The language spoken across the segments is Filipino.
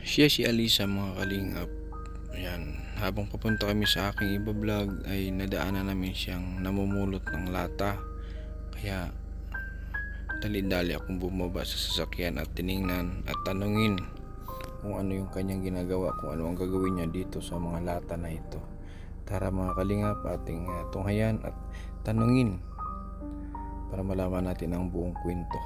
Siya si Alisa, mga kalingap. Ayan, habang papunta kami sa aking iba vlog ay nadaanan namin siyang namumulot ng lata. Kaya dali-dali akong bumaba sa sasakyan at tiningnan at tanungin kung ano yung kanyang ginagawa, kung ano ang gagawin niya dito sa mga lata na ito. Tara mga kalingap, ating tunghayan at tanungin para malaman natin ang buong kwento.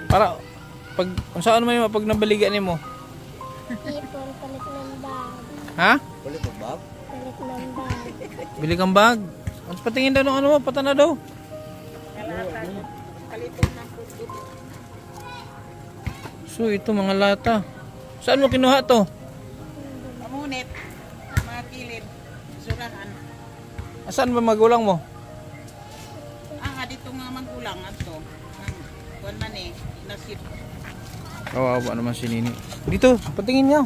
Para pag saan man pag nabaligan nimo? Ipon, palit ng bag. Ha? Palit ng bag? Palit ng bag. Bili kang bag. Ang patingin daw ng ano mo, patana daw. So ito mga lata. Saan mo kinuha to? Pamunit, mga kilid, surahan. Saan ba magulang mo? Dito nga magulang ato. Kuan man nasip. Kawawa naman si Nini. Dito, patingin niyo.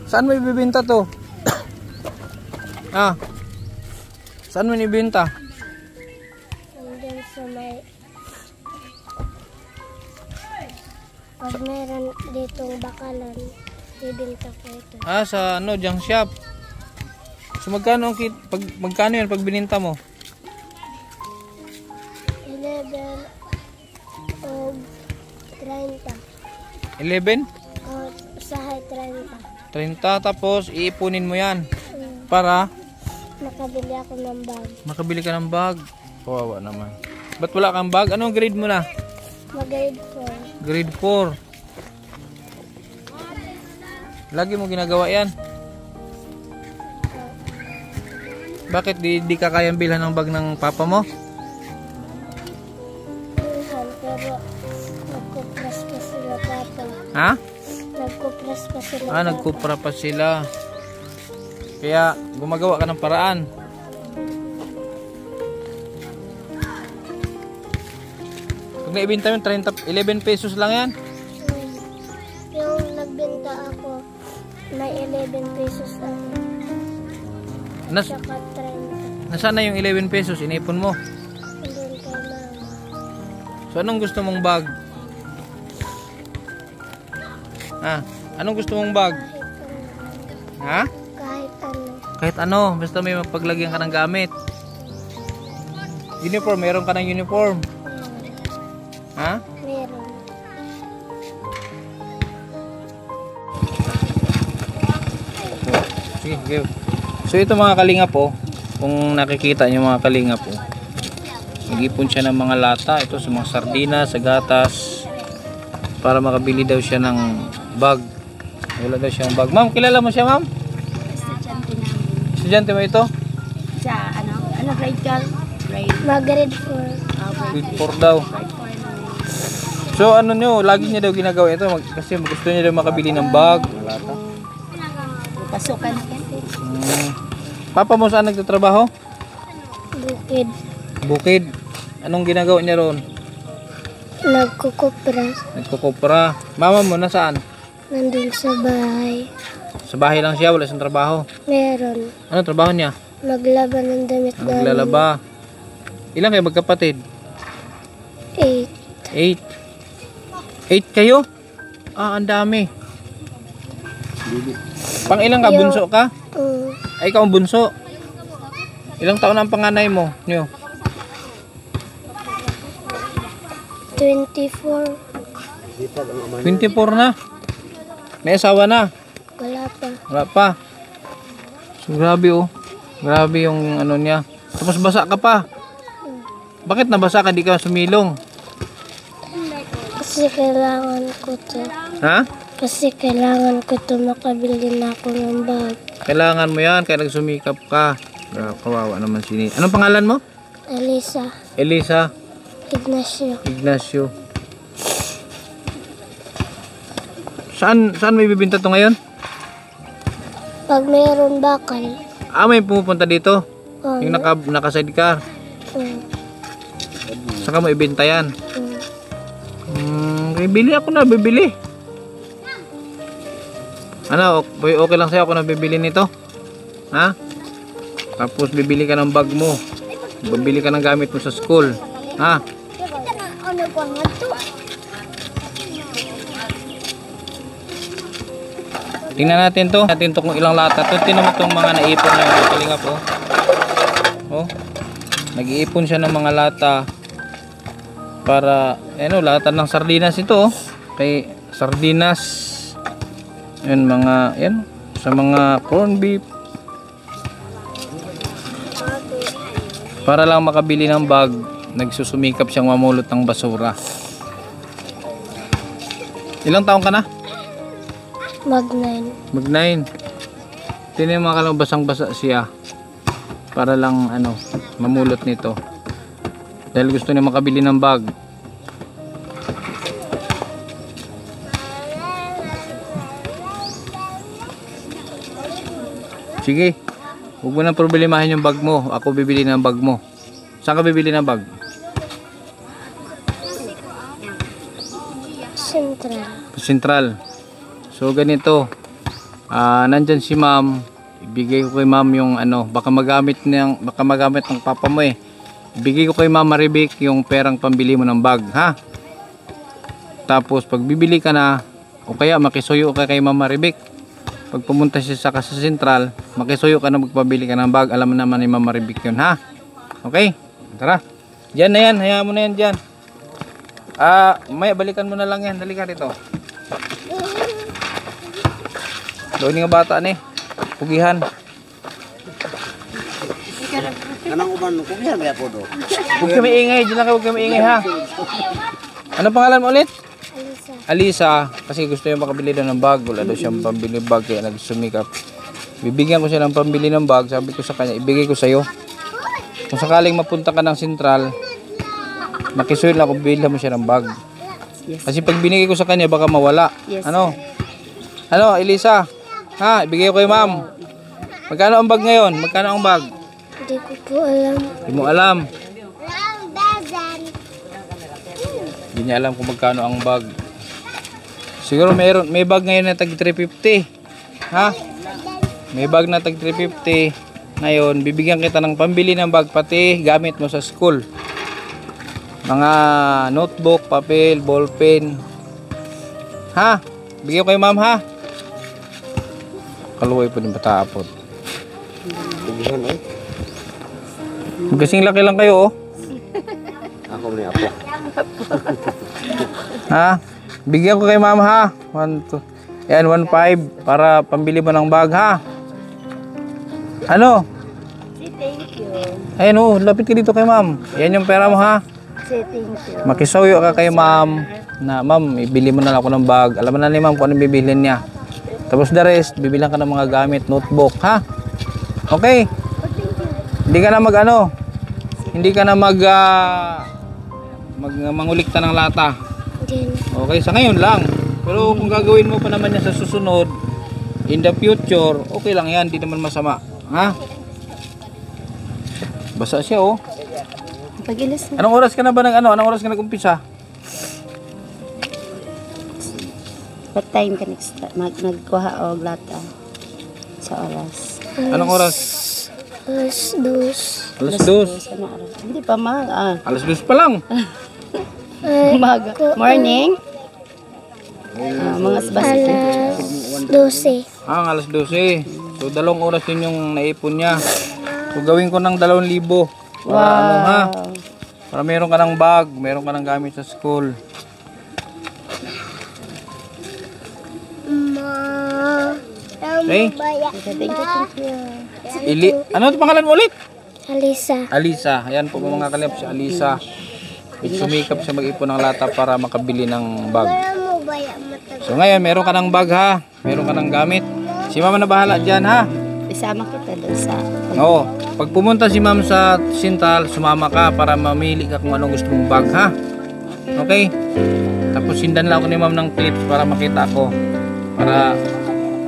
Saan mo ibibenta to? Saan mo ibibenta? Hanggang sa may... Pag meron ditong bakalan, bibinta ko ito. Sa ano, junk shop. So magkano magkano 'yan pag bininta mo? 11 o 30. 11? O sahay 30. 30 tapos iipunin mo 'yan para Nakabili ako ng bag. makabili ka ng bag. Kawawa naman. Ba't wala kang bag? Anong grade mo na? Mag-grade 4. Grade 4. Lagi mo ginagawa 'yan. Bakit di ka kayang bilhan ng bag ng papa mo? Minsan, pero nagkupras pa sila papa. Ha? Nagkupras pa sila papa. Nagkupra pa sila. Kaya gumagawa ka ng paraan. Pag naibenta mo 11 pesos lang 'yan. Yung nagbenta ako, may 11 pesos ako. Saka 30. Nasaan na yung 11 pesos? Inipon mo. Andun kay mama. So anong gusto mong bag? Anong gusto mong bag? Kahit ano. Ha? Kahit ano. Kahit ano, basta may mapaglagyan ka ng gamit. Uniform, meron ka ng uniform. Ha? Meron. Sige, go. So ito mga kalingap po, kung nakikita nyo mga kalingap po, nag-ipon siya ng mga lata, ito sa mga sardinas, sa gatas, para makabili daw siya ng bag. Wala daw siyang bag. Ma'am, kilala mo siya, ma'am? Estudyante namin. Estudyante mo ito? Sa ano grade ka? Grade Mag-grade 4. Grade 4 daw. So ano nyo, lagi niya daw ginagawa ito kasi gusto niya daw makabili ng bag. Pasukan yan. Papa mo saan nagtatrabaho? Bukid. Bukid. Anong ginagawa niya roon? Nagkukupras. Nagkukopra. Mama mo nasaan? Nandun sa bahay. Sa bahay lang siya, wala siyang trabaho. Meron. Ano trabaho niya? Maglaba ng damit namin. Naglalaba. Ilan kayo magkapatid? 8. 8. 8 kayo? Ah, ang dami. Pang ilang ka? Bunso ka? Ay, ikaw ang bunso. Ilang taon na ang panganay mo? Niyo? 24. 24 na. May asawa na. Wala pa. Wala pa. So, grabe oh. Grabe yung ano niya. Tapos basa ka pa. Bakit nabasa ka? Di ka sumilong. Kasi kailangan ko to. Ha? Kasi kailangan ko to, makabili na ako ng bag. Kailangan mo yan. Kaya nagsumikap ka. Kawawa naman sini. Anong pangalan mo? Elisa. Elisa Ignacio. Ignacio. Saan may bibinta to ngayon? Pag mayroon bakal. Ah, may pumupunta dito. Yung naka-sidecar. Saka mo ibenta yan. Bibili ako na, bibili. Ano, okay lang sa'yo ako na bibili nito? Ha? Tapos bibili ka ng bag mo. Bibili ka ng gamit mo sa school. Ha? Tingnan natin to. Natin to kung ilang lata to. Tingnan mo tong mga naipon niya. Kalingap oh. Oh. Nag-iipon siya ng mga lata. Para, ano, lata ng sardinas ito oh. Kay sardinas. Yan mga, yan. Sa mga corn beef. Para lang makabili ng bag. Nagsusumikap siyang mamulot ng basura. Ilang taon ka na? Mag-9. Mag-9. Tingnan mo mga basang-basa siya. Para lang ano, mamulot nito. Dahil gusto niya makabili ng bag. Sige. Huwag mo nang problemahin yung bag mo. Ako bibili ng bag mo. Saan ka bibili ng bag? Central. Central. So ganito. Nandyan si ma'am. Ibigay ko kay ma'am yung ano, baka magamit ng papa mo eh. Ibigay ko kay ma'am Maribik yung perang pambili mo ng bag, ha? Tapos pag bibili ka na o kaya makisuyo ka kay ma'am Maribik. Pag pumunta siya sa Central, makisuyo ka na magpabili ka ng bag. Alam mo naman ni ma'am Maribik yun, ha? Okay? Tara. Diyan na yan, hayaan mo na yan diyan. May balikan mo na lang yan. Dali ka rito. Doon nga bata ni. Pugihan. Anong uban ko biya ba po do? Huwag kami ingay, diyan lang kayo, huwag kami ingay ha. Ano pangalan mo ulit? Elisa. Alisa, kasi gusto niya makabili daw ng bag. Wala daw siyang pambili ng bag kaya nagsumikap. Bibigyan ko siya ng pambili ng bag. Sabi ko sa kanya, ibigay ko sa iyo. Kung sakaling mapunta ka ng Central, makisuyo lang kung bilhan mo siya ng bag. Kasi pag binigay ko sa kanya baka mawala. Ano? Ano, Elisa? Ha, ibigay ko kay ma'am. Magkano ang bag ngayon? Magkano ang bag? Hindi ko po alam. Hindi mo alam. Hindi niya alam kung magkano ang bag. Siguro may bag ngayon na tag 350. Ha? May bag na tag 350. Ngayon, bibigyan kita ng pambili ng bag pati gamit mo sa school. Mga notebook, papel, ballpen. Ha? Bigyan ko kay ma'am ha? Kaluway po din patapot. Bugihan eh. Kasing laki lang kayo oh. Ako ni apo. Ha? Bigyan ko kay ma'am ha. 1, 2. Yan, 1.5 para pambili mo ng bag ha. Ano? Thank you. Ayun oh, lapit ka dito kay ma'am. Yan yung pera mo ha. Thank you. Makisuyo ka kay ma'am na ma'am, ibili mo na ako ng bag. Alam mo na ni ma'am kung anong bibilhin niya. Tapos the rest, bibilang ka ng mga gamit, notebook, ha? Okay? Hindi ka na mag ano? Hindi ka na mangulikta ng lata. Din. Okay, sa ngayon lang. Pero kung gagawin mo pa naman yan sa susunod, in the future, okay lang yan, di naman masama. Ha? Basa siya oh. Pag-ilis na. Anong oras ka na ba anong oras ka nag-umpisa? What time ka next nagkuha og lata sa oras? Anong oras? Alas 2. Alas 2. Ano oras? Hindi pa maaga. Alas 2 pa lang. Umaga. Morning? Mga basket. Alas 12. Alas 12. So 2 oras yun yung naipon niya. So gawin ko ng 2,000 para ano ha? Para meron ka ng bag, meron ka ng gamit sa school. Okay? Ano ito pangalan mo ulit? Alisa. Alisa. Ayan po mga kalip si Alisa. Sumikap siya mag-ipon ng lata para makabili ng bag. So ngayon, meron ka ng bag ha. Meron ka ng gamit. Si mama na bahala dyan ha. Isama kita doon sa... Oo. Pag pumunta si ma'am sa Sintal, sumama ka para mamili ka kung anong gusto mong bag ha. Okay? Tapos sindan lang ako ni ma'am ng clips para makita ko. Para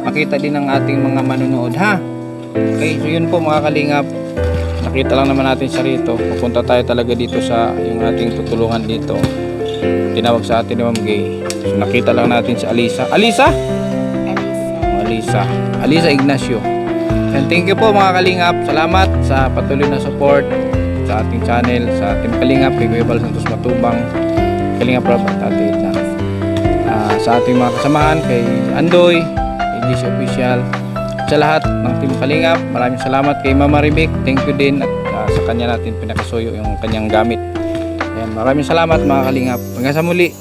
makita din ng ating mga manunood ha. Okay, so yun po mga kalingap. Nakita lang naman natin siya rito. Pupunta tayo talaga dito sa yung ating tutulungan dito. Tinawag sa atin ni Ma'am Gay. So nakita lang natin si Alisa. Alisa? Alisa. Alisa Ignacio. And thank you po mga kalingap. Salamat sa patuloy na support sa ating channel, sa ating kalingap kay Kuya Bal Santos Matubang, Kalingap Rob at Ate Edna. Sa ating mga kasamahan kay Andoy, kay GC Official, sa lahat ng Team Kalingap, maraming salamat kay Mama Rebek. Thank you din at sa kanya natin pinakasuyo yung kanyang gamit. Ayan, maraming salamat mga Kalingap. Hanggang sa muli.